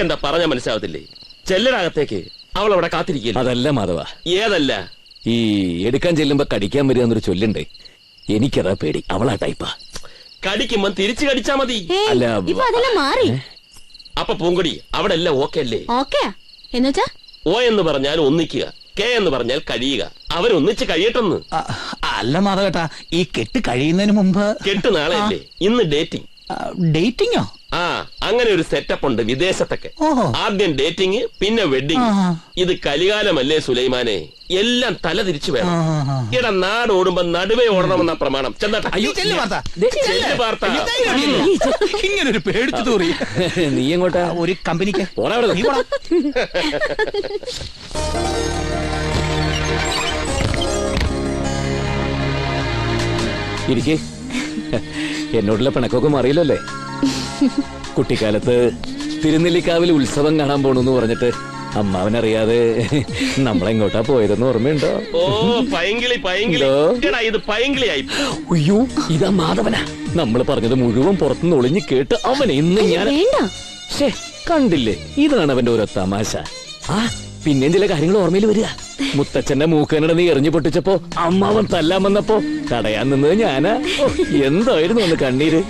നിനക്കെന്താ പറഞ്ഞാ മനസ്സിലാവത്തില്ലേ? ചെല്ലടകത്തേക്ക്, അവൾ അവിടെ കാത്തിരിക്കില്ല. അതല്ല മാധവ. ഏതല്ല? ഈ എടുക്കാൻ ചെല്ലുമ്പോ കടിക്കാൻ വരിക എന്നൊരു ചൊല്ലുണ്ട്. എനിക്കതാ പേടി. അവളാ ടൈപ്പാ. കടിക്കുമ്പോ തിരിച്ചു കടിച്ചാ മതി. അല്ല മാറി. അപ്പൊ പൂങ്കൊടി അവിടെ എല്ലാം ഓക്കെ അല്ലേ? ഓക്കെ എന്നുവെച്ചാ ഓ എന്ന് പറഞ്ഞാൽ ഒന്നിക്കുക, കെ എന്ന് പറഞ്ഞാൽ കഴിയുക. അവരൊന്നിച്ച് കഴിയട്ടെന്ന്. അല്ല മാധവേട്ടാ, ഈ കെട്ട് കഴിയുന്നതിന് മുമ്പ്. കെട്ട് നാളെ അല്ലേ? ഇന്ന് ഡേറ്റിംഗ്. ഡേറ്റിംഗോ? അങ്ങനെ ഒരു സെറ്റപ്പ് ഉണ്ട് വിദേശത്തൊക്കെ. ആദ്യം ഡേറ്റിംഗ്, പിന്നെ വെഡിങ്. ഇത് കലികാലമല്ലേ സുലൈമാനെ? എല്ലാം തല തിരിച്ചു വേണം. ഇട നാട് ഓടുമ്പോ നടുവേ ഓടണമെന്ന പ്രമാണം. ഇങ്ങനൊരു പേടിച്ചു തൂറി. നീ എങ്ങോട്ടാ? ഒരു കമ്പനിക്ക്. ഇരിക്കേ. എന്നോടുള്ള പിണക്കൊക്കെ മാറിയില്ലല്ലേ? കുട്ടിക്കാലത്ത് തിരുനെല്ലിക്കാവിൽ ഉത്സവം കാണാൻ പോണെന്ന് പറഞ്ഞിട്ട് അമ്മാവനറിയാതെ നമ്മളെങ്ങോട്ടാ പോയതെന്ന് ഓർമ്മയുണ്ടോ? ഓ പൈങ്കിളി പൈങ്കിളി. ഇത് പൈങ്കിളിയായി. അയ്യോ, ഇതാ മാധവനാ. നമ്മള് പറഞ്ഞത് മുഴുവൻ പുറത്തുനിന്ന് ഒളിഞ്ഞു കേട്ട് അവനെ ഇന്ന് ഞാൻ കണ്ടില്ലേ? ഇതാണ് അവന്റെ ഓരോ തമാശ. പിന്നെയും ചില കാര്യങ്ങൾ ഓർമ്മയിൽ വരിക. മുത്തച്ഛന്റെ മൂക്കനട നീ എറിഞ്ഞു പൊട്ടിച്ചപ്പോ അമ്മാവൻ തല്ലാൻ വന്നപ്പോ തടയാൻ നിന്നത് ഞാനാ. എന്തായിരുന്നു ഒന്ന് കണ്ണീര്.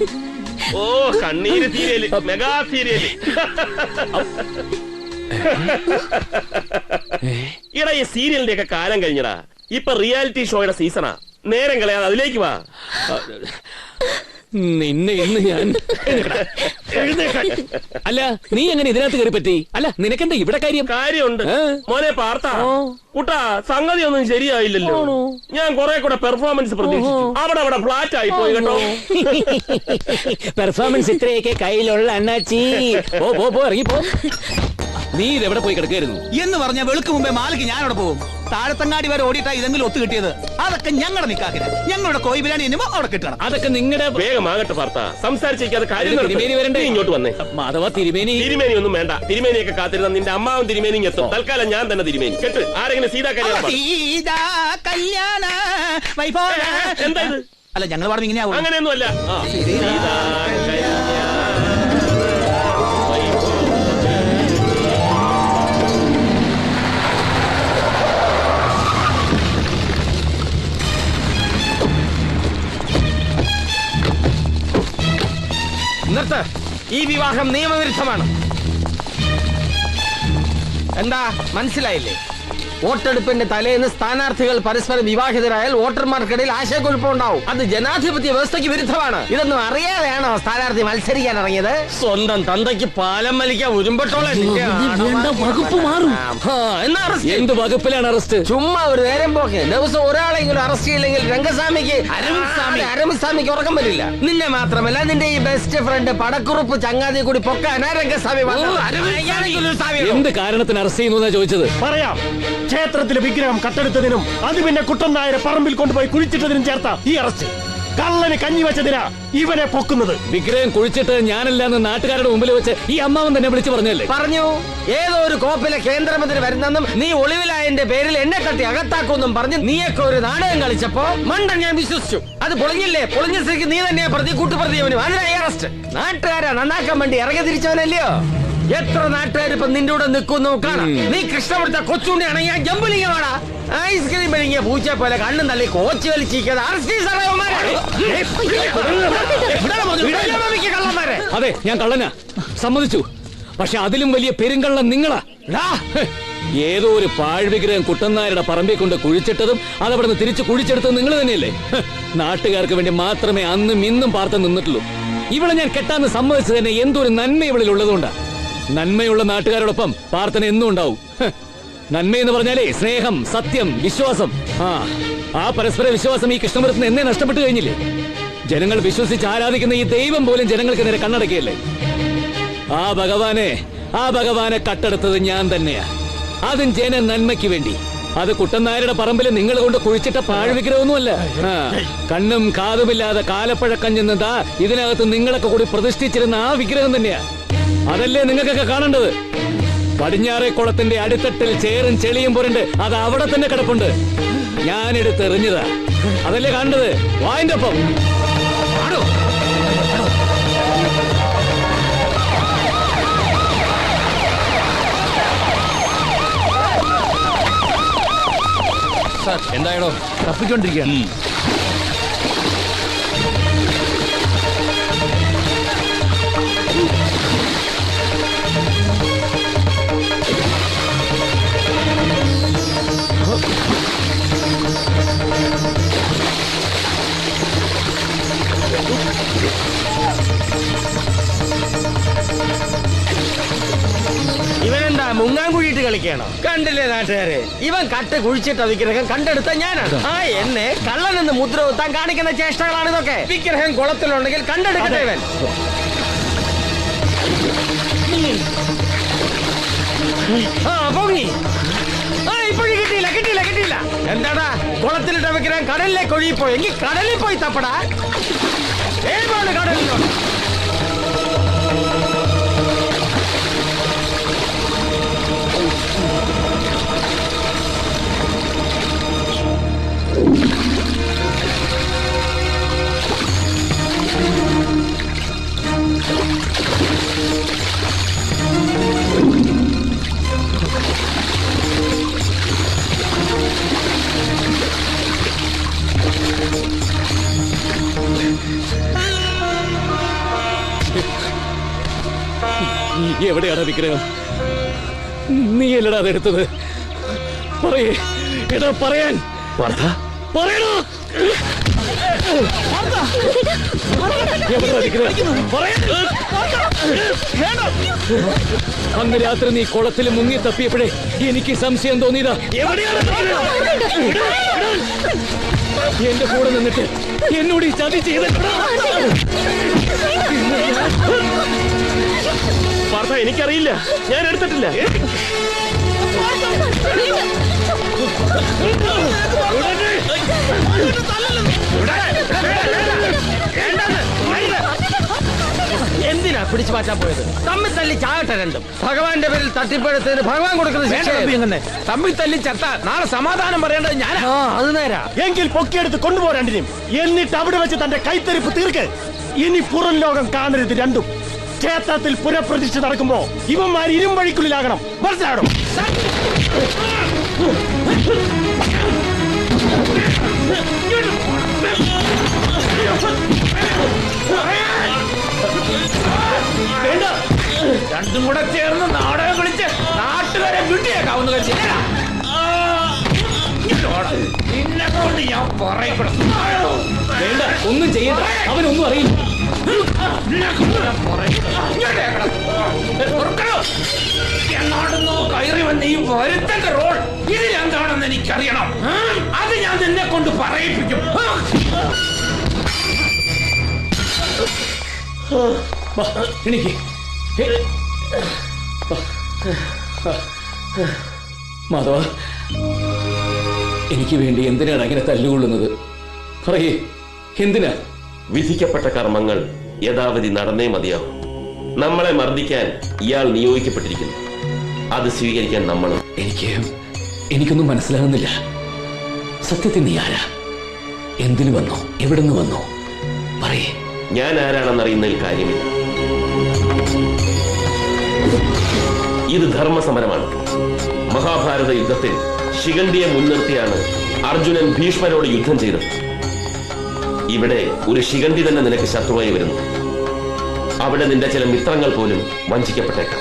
ഓ കണ്ണീര് സീരിയല്, മെഗാ സീരിയല്. ഇടാ ഈ സീരിയലിന്റെ ഒക്കെ കാലം കഴിഞ്ഞടാ. ഇപ്പൊ റിയാലിറ്റി ഷോയുടെ സീസണാ. നേരം കളയാതെ അതിലേക്ക് വാ. നിന്നെ ഇന്ന് ഞാൻ. അല്ല നീ എങ്ങനെ ഇതിനകത്ത് കയറി പറ്റി? അല്ല നിനക്കെന്താ ഇവിടെ കാര്യമുണ്ട് മോനെ പാർത്ത. കുട്ടാ സംഗതി ഒന്നും ശരിയായില്ലല്ലോ. ഞാൻ കുറെ കൂടെ പെർഫോമൻസ് പ്രതീക്ഷിച്ചു. അവിടെ ഫ്ലാറ്റ് ആയി പോയി കേട്ടോ. പെർഫോമൻസ് ഇത്രയൊക്കെ കയ്യിലുള്ള അണ്ണാച്ചി. പോ ഇറങ്ങിപ്പോ. നീ ഇതെവിടെ പോയി കിടക്കായിരുന്നു എന്ന് പറഞ്ഞ വെളുക്ക് മുമ്പേ മാലിക്ക് ഞാൻ അവിടെ പോകും. താഴത്തങ്ങാടി വരെ ഓടിയിട്ടാ ഇതെങ്കിലും ഒത്തു കിട്ടിയത്. അതൊക്കെ ഞങ്ങളുടെ നിക്കാക്കില്ല. ഞങ്ങളുടെ കോഴി ബിരിയാണി അവിടെ കിട്ടണം. അതൊക്കെ നിങ്ങളുടെ വേഗമാകട്ടെ പാർത്ത. സംസാരിച്ചേക്കാതെ കാര്യം. തിരുമേനി വരണ്ടേ? ഇങ്ങോട്ട് വന്നേ. മാധവ തിരുമേനി ഒന്നും വേണ്ട. തിരുമേനിയൊക്കെ കാത്തിരുന്ന നിന്റെ അമ്മാവും തിരുമേനിയും എത്തും. തൽക്കാലം ഞാൻ തന്നെ തിരുമേനി. കേട്ട് ആരെങ്കിലും സീതാ കല്യാണ എന്താ ഇത്? അല്ല ഞങ്ങൾ പറഞ്ഞു ഇങ്ങനെയാവും. അങ്ങനെയൊന്നും അല്ല. ഈ വിവാഹം നിയമവിരുദ്ധമാണ്. എന്താ മനസ്സിലായില്ലേ? വോട്ടെടുപ്പിന്റെ തലേന്ന് സ്ഥാനാർത്ഥികൾ പരസ്പരം വിവാഹിതരായാൽ വോട്ടർമാർക്കിടയിൽ ആശയക്കുഴപ്പമുണ്ടാവും. അത് ജനാധിപത്യ വ്യവസ്ഥയ്ക്ക് വിരുദ്ധമാണ്. ഇതൊന്നും അറിയാതെയാണോ സ്ഥാനാർത്ഥി മത്സരിക്കാൻ ഇറങ്ങിയത്? സ്വന്തം തന്തയ്ക്ക് പാലം വലിക്കാൻ ഉരുമ്പട്ടോളെ. വകുപ്പ് മാറും. എന്ത് വകുപ്പിലാണ് അറസ്റ്റ്? ചുമ്മാ ഒരു നേരം പോക്കെ. ദിവസം ഒരാളെങ്കിലും അറസ്റ്റ് ചെയ്യില്ലെങ്കിൽ രംഗസ്വാമിക്ക് അരമസ്വാമിക്ക് ഉറക്കം വരില്ല. നിന്നെ മാത്രമല്ല നിന്റെ ഈ ബെസ്റ്റ് ഫ്രണ്ട് പടക്കുറുപ്പ് ചങ്ങാതി കൂടി പൊക്കാനാ രംഗസ്വാമി. എന്ത് കാരണത്തിന് അറസ്റ്റ് ചെയ്യുന്നു ചോദിച്ചത്? പറയാം. ക്ഷേത്രത്തിലെ വിഗ്രഹം കട്ടെടുത്തതിനും അത് പിന്നെ കുട്ടൻ നായരെ പറമ്പിൽ കൊണ്ടുപോയി കുഴിച്ചിട്ടതിനും ചേർത്ത ഈ അറസ്റ്റ്. കള്ളന് കഞ്ഞി വെച്ചതിനാ ഇവനെ പൊക്കുന്നത്. വിഗ്രഹം കുഴിച്ചിട്ട് ഞാനല്ലാന്ന് നാട്ടുകാരുടെ മുമ്പിൽ വെച്ച് ഈ അമ്മാവൻ തന്നെ വിളിച്ചു പറഞ്ഞല്ലേ? പറഞ്ഞു. ഏതോ ഒരു കോപ്പിലെ കേന്ദ്രമന്ത്രി വരുന്നെന്നും നീ ഒളിവിലായതിന്റെ പേരിൽ എന്നെ തട്ടി അകത്താക്കുമെന്നും പറഞ്ഞ് നീയൊക്കെ ഒരു നാടകം കളിച്ചപ്പോ മണ്ടൻ ഞാൻ വിശ്വസിച്ചു. അത് പൊളിഞ്ഞില്ലേ? പൊളിഞ്ഞ സ്ഥിതിക്ക് നീ തന്നെ പ്രതി കൂട്ടുപ്രതിയവനും അതിനായി അറസ്റ്റ്. നാട്ടുകാരെ നന്നാക്കാൻ വേണ്ടി ഇറങ്ങി തിരിച്ചവനല്ലയോ? എത്ര നാട്ടുകാർ ഇപ്പൊ നിന്റെ കൂടെ നിൽക്കുന്നു കാണാം. നീ കൃഷ്ണപുരത്തെ കൊച്ചുണ്ണിയാണെങ്കിൽ ഞാൻ ജമ്പുലിംഗമാടാ. ഐസ്ക്രീം മെഴുകിയ പൂച്ച പോലെ കണ്ണും തള്ളി കോച്ച് വലിച്ചിരിക്കാതെ കള്ളന്മാരെ. അതെ ഞാൻ കള്ളനാ, സമ്മതിച്ചു. പക്ഷെ അതിലും വലിയ പെരുങ്കള്ളം നിങ്ങളാ. ഏതോ ഒരു പാഴ്വിഗ്രഹം കുട്ടനായരുടെ പറമ്പിൽ കൊണ്ട് കുഴിച്ചിട്ടതും അതവിടെ നിന്ന് തിരിച്ചു കുഴിച്ചെടുത്തത് നിങ്ങൾ തന്നെയല്ലേ? നാട്ടുകാർക്ക് വേണ്ടി മാത്രമേ അന്നും ഇന്നും പാർത്ത് നിന്നിട്ടുള്ളൂ. ഇവിടെ ഞാൻ കെട്ടാന്ന് സമ്മതിച്ചു തന്നെ എന്തൊരു നന്മ ഇവളിൽ ഉള്ളതുകൊണ്ടാ. നന്മയുള്ള നാട്ടുകാരോടൊപ്പം പ്രാർത്ഥന എന്നും ഉണ്ടാവും. നന്മയെന്ന് പറഞ്ഞാലേ സ്നേഹം, സത്യം, വിശ്വാസം. ആ പരസ്പര വിശ്വാസം ഈ കൃഷ്ണപുരത്തിന് എന്നേ നഷ്ടപ്പെട്ടു കഴിഞ്ഞില്ലേ? ജനങ്ങൾ വിശ്വസിച്ച് ആരാധിക്കുന്ന ഈ ദൈവം പോലും ജനങ്ങൾക്ക് നേരെ കണ്ണടക്കിയല്ലേ? ആ ഭഗവാനെ കട്ടെടുത്തത് ഞാൻ തന്നെയാ. അതും ജന നന്മയ്ക്ക് വേണ്ടി. അത് കുട്ടനായരുടെ പറമ്പിൽ നിങ്ങൾ കൊണ്ട് കുഴിച്ചിട്ട പാഴ്വിഗ്രഹമൊന്നുമല്ല. കണ്ണും കാതുമില്ലാതെ കാലപ്പഴക്കം ചെന്നതാ ഇതിനകത്ത് നിങ്ങളൊക്കെ കൂടി പ്രതിഷ്ഠിച്ചിരുന്ന ആ വിഗ്രഹം തന്നെയാ. അതല്ലേ നിങ്ങൾക്കൊക്കെ കാണേണ്ടത്? പടിഞ്ഞാറേ കുളത്തിന്റെ അടിത്തട്ടിൽ ചേറും ചെളിയും പുരണ്ട് അത് അവിടെ തന്നെ കിടപ്പുണ്ട്. ഞാനെടുത്തെറിഞ്ഞതാ. അതല്ലേ കാണേണ്ടത്? വായിന്റെ ഒപ്പം എന്തായാലോ തപ്പിക്കൊണ്ടിരിക്കുക. ഇവനെന്താ മുങ്ങാൻകുഴിയിട്ട് കളിക്കണോ? കണ്ടില്ലേ നാട്ടുകാരെ, ഇവൻ കട്ട് കുഴിച്ചിട്ട വിഗ്രഹം കണ്ടെടുത്ത ഞാനാണ്. ആ എന്നെ കള്ളനെന്ന് മുദ്ര കുത്താൻ കാണിക്കുന്ന ചേഷ്ടകളാണ് ഇതൊക്കെ. വിഗ്രഹം കുളത്തിലുണ്ടെങ്കിൽ കണ്ടെടുക്കട്ടെ ഇവൻ. ആ പൊങ്ങി. ആ ഇപ്പോഴും കിട്ടിയില്ല. എന്താടാ കുളത്തിലിട്ട വിഗ്രഹം കടലിലേക്ക് ഒഴുകിപ്പോയി? എങ്കിൽ കടലിൽ പോയി തപ്പടാ. ഏതാണ് കടലിലോട്ട്? എവിടെയാണ് വിഗ്രഹം? നീ അല്ലടാ അതെടുത്തത്. പറയേ എടാ, പറയാൻ പറയണോ? അന്ന് രാത്രി നീ കുളത്തിൽ മുങ്ങി തപ്പിയപ്പോഴേ എനിക്ക് സംശയം തോന്നിയതാ. എന്റെ കൂടെ നിന്നിട്ട് എന്നോട് ഈ ചതി ചെയ്തിട്ടുണ്ടോ? പാർത്ഥ, എനിക്കറിയില്ല, ഞാൻ എടുത്തിട്ടില്ല. എന്തിനാ പിടിച്ചു മാറ്റാൻ പോയത്? തമ്മിൽ തല്ലി ചാകട്ടെ രണ്ടും. ഭഗവാന്റെ പേരിൽ തട്ടിപ്പഴത്തിന് ഭഗവാൻ കൊടുക്കുന്ന ശിക്ഷ. തമ്മിൽ തല്ലി ചത്ത നാളെ സമാധാനം പറയേണ്ടത് ഞാനാ. അത് നേരാ. എങ്കിൽ പൊക്കിയെടുത്ത് കൊണ്ടുപോകാൻ രണ്ടിനും. എന്നിട്ട് അവിടെ വെച്ച് തന്റെ കൈത്തരിപ്പ് തീർക്ക്. ഇനി പുറം ലോകം കാണരുത് രണ്ടും. ക്ഷേത്രത്തിൽ പുനഃപ്രതിഷ്ഠ നടക്കുമ്പോ ഇവന്മാർ ഇരുമ്പഴിക്കുള്ളിലാകണം. മനസ്സിലാകണം. രണ്ടും കൂടെ ചേർന്ന് നാടകം കളിച്ച് നാട്ടുകാരെ വിട്ടിയേക്കാവുന്ന കളിച്ച് നിന്നെ കൊണ്ട് ഞാൻ പറയപ്പെടും. വേണ്ട, ഒന്നും ചെയ്യണ്ട. അവനൊന്നും അറിയില്ല. എന്നാണെന്നോ കയറി വന്ന ഈ വരുത്തന്റെ റോൾ ഇതിലെന്താണെന്ന് എനിക്കറിയണം. അത് ഞാൻ നിന്നെ കൊണ്ട് പറയിപ്പിക്കും. എനിക്ക് മാധവ, എനിക്ക് വേണ്ടി എന്തിനാണ് അങ്ങനെ തല്ലുകൊള്ളുന്നത്? പറയേ, എന്തിനാ? വിധിക്കപ്പെട്ട കർമ്മങ്ങൾ യഥാവിധി നടന്നേ മതിയാവും. നമ്മളെ മർദ്ദിക്കാൻ ഇയാൾ നിയോഗിക്കപ്പെട്ടിരിക്കുന്നു. അത് സ്വീകരിക്കാൻ നമ്മളും. എനിക്കൊന്നും മനസ്സിലാകുന്നില്ല. സത്യത്തിൽ നീ ആരാ? എന്തിനു വന്നോ? എവിടുന്ന് വന്നോ? പറയേ. ഞാൻ ആരാണെന്നറിയുന്നതിൽ കാര്യമില്ല. ഇത് ധർമ്മസമരമാണ്. മഹാഭാരത യുദ്ധത്തിൽ ശിഖണ്ഡിയെ മുൻനിർത്തിയാണ് അർജുനൻ ഭീഷ്മരോട് യുദ്ധം ചെയ്തത്. ഇവിടെ ഒരു ശിഖണ്ഡി തന്നെ നിനക്ക് ശത്രുവായി വരുന്നു. അവിടെ നിന്റെ ചില മിത്രങ്ങൾ പോലും വഞ്ചിക്കപ്പെട്ടേക്കാം.